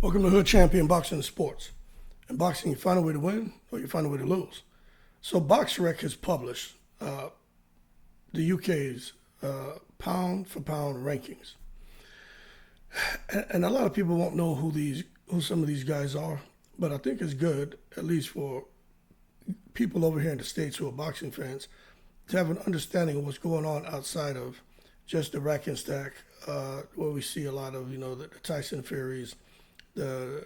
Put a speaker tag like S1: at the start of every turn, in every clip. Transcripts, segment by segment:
S1: Welcome to Hood Champion Boxing and Sports. In boxing, you find a way to win or you find a way to lose. So BoxRec has published the UK's pound for pound rankings, and a lot of people won't know who some of these guys are, but I think it's good, at least for people over here in the States who are boxing fans, to have an understanding of what's going on outside of just the rack and stack, where we see a lot of the Tyson Furies, the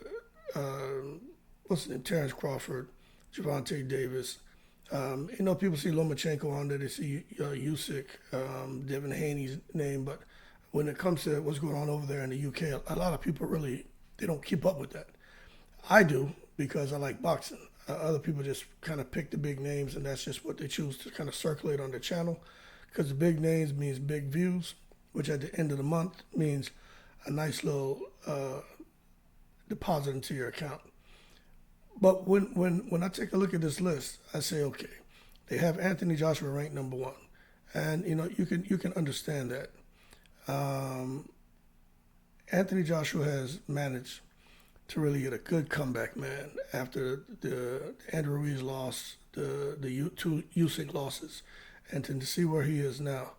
S1: what's the name, Terrence Crawford, Gervonta Davis. People see Lomachenko on there, they see Usyk, Devin Haney's name, but when it comes to what's going on over there in the UK, a lot of people really, they don't keep up with that. I do because I like boxing. Other people just kind of pick the big names, and that's just what they choose to kind of circulate on their channel, because the big names means big views, which at the end of the month means a nice little deposit into your account. But when I take a look at this list, I say, okay, they have Anthony Joshua ranked number one, and you can understand that. Anthony Joshua has managed to really get a good comeback, man, after the Andrew Ruiz loss, the two Usyk losses, and to see where he is now.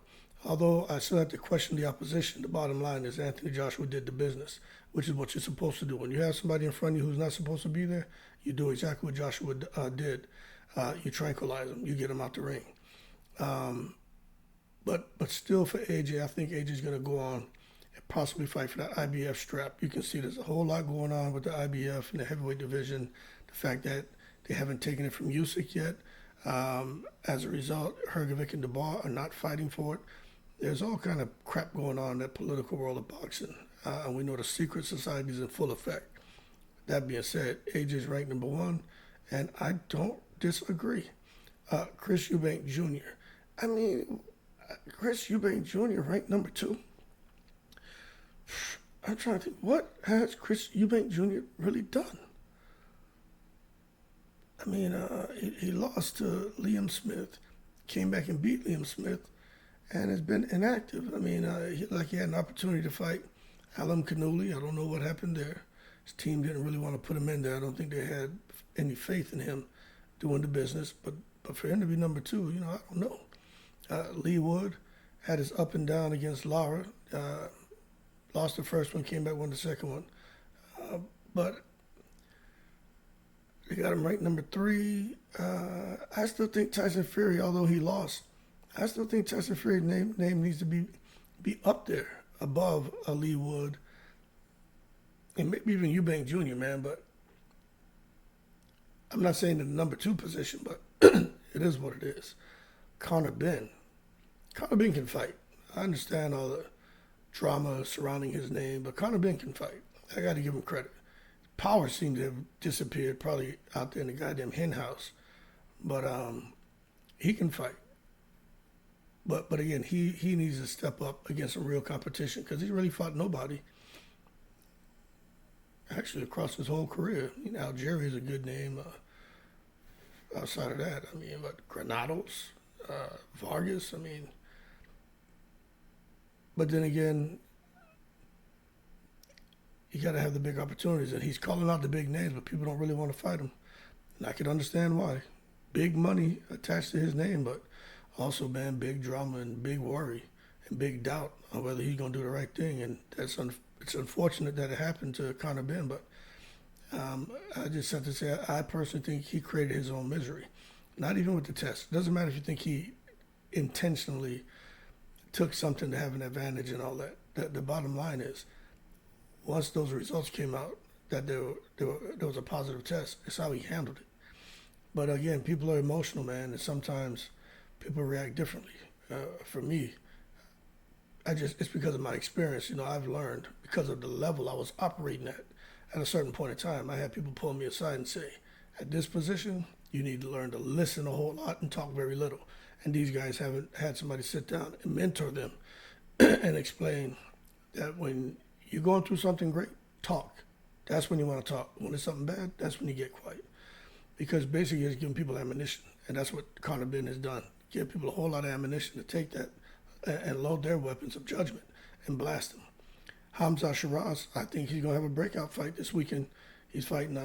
S1: Although I still have to question the opposition, the bottom line is Anthony Joshua did the business, which is what you're supposed to do. When you have somebody in front of you who's not supposed to be there, you do exactly what Joshua did. You tranquilize him. You get him out the ring. But still for AJ, I think AJ's going to go on and possibly fight for that IBF strap. You can see there's a whole lot going on with the IBF and the heavyweight division. The fact that they haven't taken it from Usyk yet. As a result, Hrgovic and Dubois are not fighting for it. There's all kind of crap going on in that political world of boxing. And we know the secret society is in full effect. That being said, AJ's ranked number one, and I don't disagree. Chris Eubank Jr. Chris Eubank Jr. ranked number two. I'm trying to think, what has Chris Eubank Jr. really done? He lost to Liam Smith, came back and beat Liam Smith, and has been inactive. He had an opportunity to fight Alan Cannulli. I don't know what happened there. His team didn't really want to put him in there. I don't think they had any faith in him doing the business. But for him to be number two, I don't know. Lee Wood had his up and down against Lara. Lost the first one, came back, won the second one. But they got him ranked number three. I still think Tyson Fury, although he lost, I still think Tyson Fury's name needs to be up there above Lee Wood and maybe even Eubank Jr., man. But I'm not saying in the number two position, but it is what it is. Conor Benn can fight. I understand all the drama surrounding his name, but Conor Benn can fight. I got to give him credit. Power seemed to have disappeared, probably out there in the goddamn hen house. But he can fight. But again, he needs to step up against some real competition, because he really fought nobody. Actually, across his whole career. Algeria is a good name. Outside of that, but Granados, Vargas, But then again, you got to have the big opportunities, and he's calling out the big names, but people don't really want to fight him. And I can understand why. Big money attached to his name, but also, man, big drama and big worry and big doubt on whether he's going to do the right thing. And it's unfortunate that it happened to Conor Benn, but I just have to say, I personally think he created his own misery. Not even with the test. It doesn't matter if you think he intentionally took something to have an advantage and all that. The bottom line is, once those results came out, that there was a positive test, it's how he handled it. But again, people are emotional, man, and sometimes people react differently. For me, it's because of my experience. I've learned, because of the level I was operating at a certain point in time, I had people pull me aside and say, at this position, you need to learn to listen a whole lot and talk very little. And these guys haven't had somebody sit down and mentor them and explain that when you're going through something great, talk. That's when you want to talk. When it's something bad, that's when you get quiet. Because basically it's giving people ammunition. And that's what Conor Benn has done. Give people a whole lot of ammunition to take that and load their weapons of judgment and blast them. Hamza Shiraz, I think he's going to have a breakout fight this weekend. He's fighting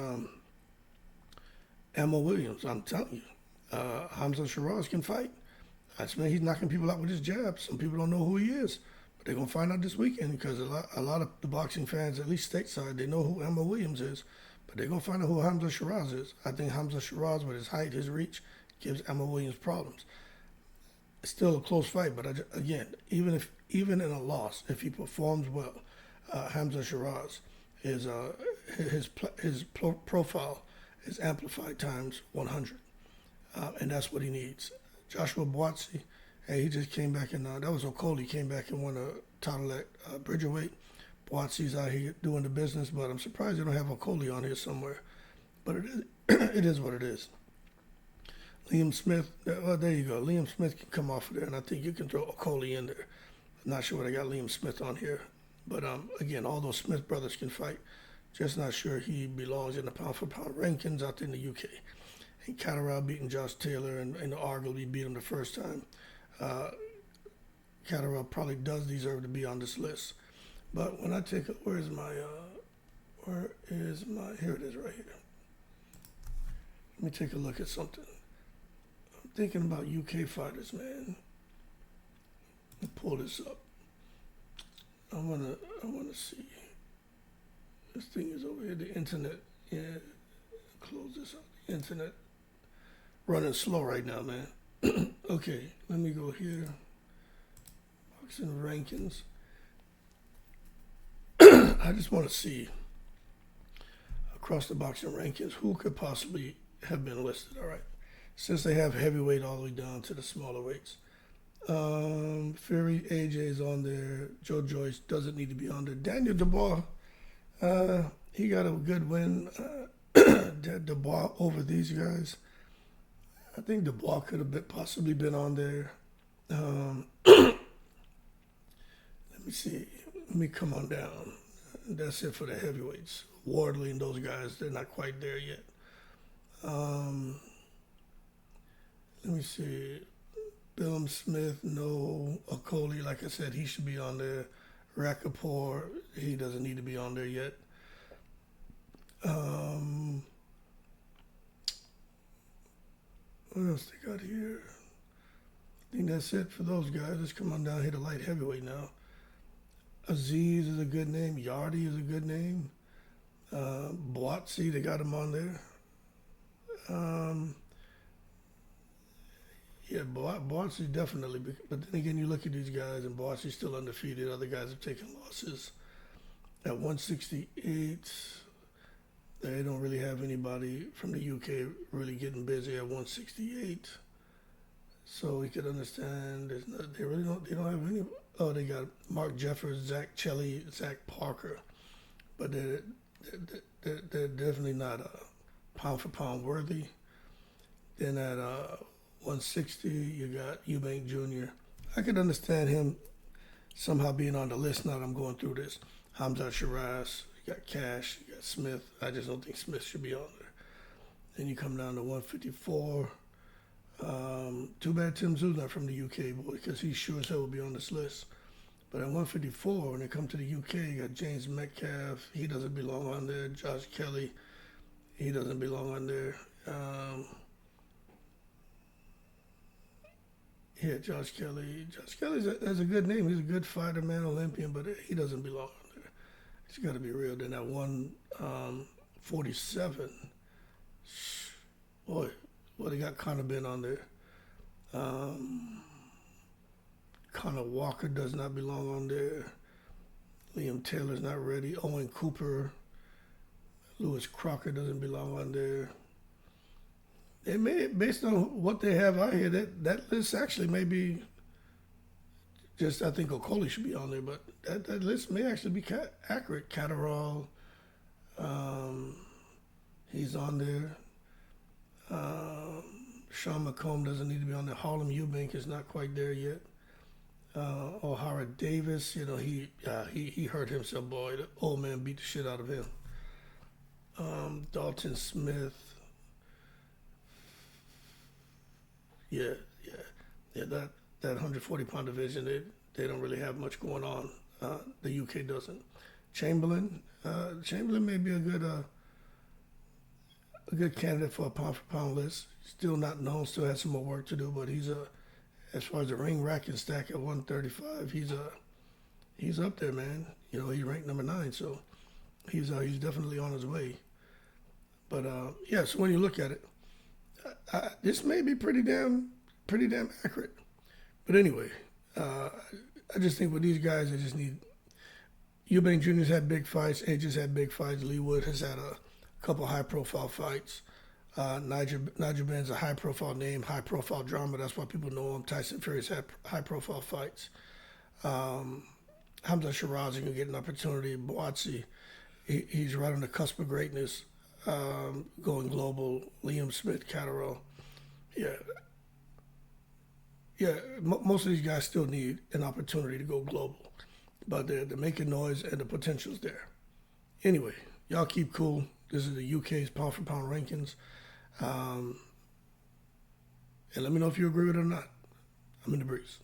S1: Emma Williams. I'm telling you, Hamza Shiraz can fight. That's mean he's knocking people out with his jab. Some people don't know who he is, but they're going to find out this weekend because a lot of the boxing fans, at least stateside, they know who Emma Williams is, but they're going to find out who Hamza Shiraz is. I think Hamza Shiraz, with his height, his reach, gives Emma Williams problems. It's still a close fight, but again, even in a loss, if he performs well, Hamza Shiraz, his profile is amplified times 100, and that's what he needs. Joshua Buatsi, hey, he just came back and that was Okoli, came back and won a title at Bridgerweight. Buatsi's out here doing the business, but I'm surprised they don't have Okoli on here somewhere. But it is what it is. Liam Smith, well, there you go. Liam Smith can come off of there, and I think you can throw Okoli in there. I'm not sure what I got Liam Smith on here. But again, all those Smith brothers can fight. Just not sure he belongs in the pound-for-pound rankings out there in the UK. And Catterall beating Josh Taylor, and arguably beat him the first time. Catterall probably does deserve to be on this list. But when I take a, here it is right here. Let me take a look at something. I'm thinking about UK fighters, man. Let me pull this up. I wanna see. This thing is over here. The internet. Yeah. Close this out. The internet running slow right now, man. Okay, let me go here. Boxing rankings. I just want to see across the boxing rankings who could possibly have been listed. All right, since they have heavyweight all the way down to the smaller weights. Fury, AJ's on there. Joe Joyce doesn't need to be on there. Daniel Dubois, he got a good win. Dubois over these guys. I think Dubois could have possibly been on there. Let me see. Let me come on down. That's it for the heavyweights. Wardley and those guys, they're not quite there yet. Let me see. Billum Smith, no. Okoli, like I said, he should be on there. Rappaport, he doesn't need to be on there yet. What else they got here? I think that's it for those guys. Let's come on down here to light heavyweight now. Aziz is a good name. Yardy is a good name. Buatsi, they got him on there. Yeah, Buatsi definitely. But then again, you look at these guys, and Buatsi's still undefeated. Other guys have taken losses. At 168, they don't really have anybody from the UK really getting busy at 168. So we could understand. They don't have any. Oh, they got Mark Jeffers, Zach Chelly, Zach Parker, but they're definitely not pound for pound worthy. Then at 160, you got Eubank Jr. I could understand him somehow being on the list now that I'm going through this. Hamza Shiraz, you got Cash, you got Smith. I just don't think Smith should be on there. Then you come down to 154. Too bad Tim Tszju's not from the UK, boy, because he sure as hell will be on this list. But at 154, when they come to the UK, you got James Metcalf. He doesn't belong on there. Josh Kelly, he doesn't belong on there. Yeah, Josh Kelly. Josh Kelly has a good name. He's a good fighter, man, Olympian, but he doesn't belong on there. It's got to be real. Then at 147, boy, well, they got Conor Ben on there. Conor Walker does not belong on there. Liam Taylor's not ready. Owen Cooper. Lewis Crocker doesn't belong on there. They may, based on what they have out here, that list actually may be just, I think Okoli should be on there, but that list may actually be accurate. Catterall, he's on there. Sean McComb doesn't need to be on there. Harlem Eubank is not quite there yet. O'Hara Davis, he hurt himself, boy. The old man beat the shit out of him. Dalton Smith. Yeah. That 140-pound division, they don't really have much going on. The UK doesn't. Chamberlain may be a good candidate for a pound for pound list. Still not known. Still has some more work to do, but as far as the ring rack and stack at 135, he's up there, man. You know, he ranked number 9, so he's definitely on his way. But yeah, so when you look at it, this may be pretty damn accurate. But anyway, I just think with these guys, they just need. Eubank Jr.'s had big fights. Edges had big fights. Lee Wood has had a couple high-profile fights. Nigel Benn's a high-profile name, high-profile drama. That's why people know him. Tyson Fury's had high-profile fights. Hamza Shiraz can get an opportunity. Boatsi, he's right on the cusp of greatness, going global. Liam Smith, Catterall. Most of these guys still need an opportunity to go global, but they're making noise and the potential's there. Anyway, y'all keep cool. This is the UK's pound for pound rankings, and let me know if you agree with it or not. I'm in the breeze.